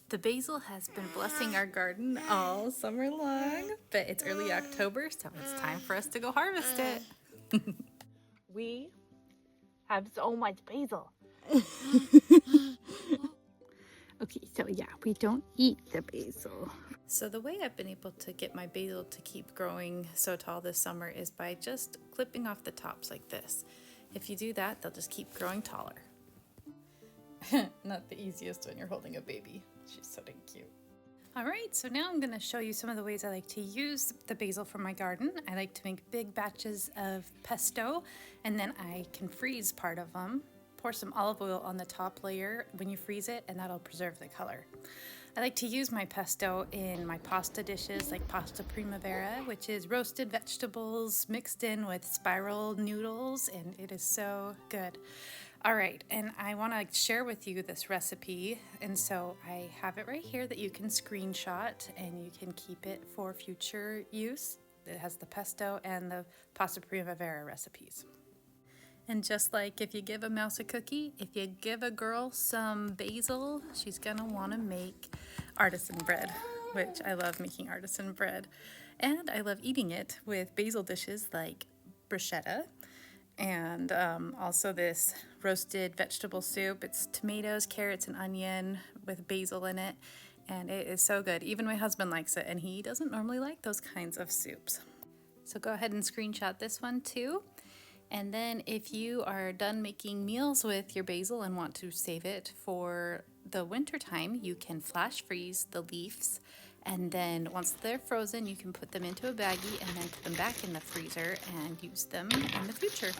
The basil has been blessing our garden all summer long, but it's early October, so it's time for us to go harvest it. We have so much basil. Okay, so yeah, we don't eat the basil. So the way I've been able to get my basil to keep growing so tall this summer is by just clipping off the tops like this. If you do that, they'll just keep growing taller. Not the easiest when you're holding a baby. She's so dang cute. All right, so now I'm going to show you some of the ways I like to use the basil from my garden. I like to make big batches of pesto, and then I can freeze part of them. Pour some olive oil on the top layer when you freeze it, and that'll preserve the color. I like to use my pesto in my pasta dishes like pasta primavera, which is roasted vegetables mixed in with spiral noodles, and it is so good. All right, and I want to share with you this recipe, and so I have it right here that you can screenshot and you can keep it for future use. It has the pesto and the pasta primavera recipes. And just like if you give a mouse a cookie, if you give a girl some basil, she's gonna want to make artisan bread, which I love making artisan bread. And I love eating it with basil dishes like bruschetta, and also this roasted vegetable soup. It's tomatoes, carrots, and onion with basil in it, and it is so good. Even my husband likes it, and he doesn't normally like those kinds of soups. So go ahead and screenshot this one too. And then if you are done making meals with your basil and want to save it for the winter time, you can flash freeze the leaves, and then once they're frozen, you can put them into a baggie and then put them back in the freezer and use them in the future.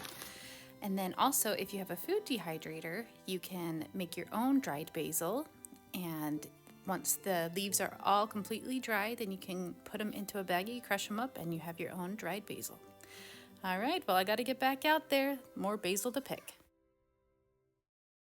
And then also, if you have a food dehydrator, you can make your own dried basil, and once the leaves are all completely dry, then you can put them into a baggie, crush them up, and you have your own dried basil. All right, well, I got to get back out there. More basil to pick.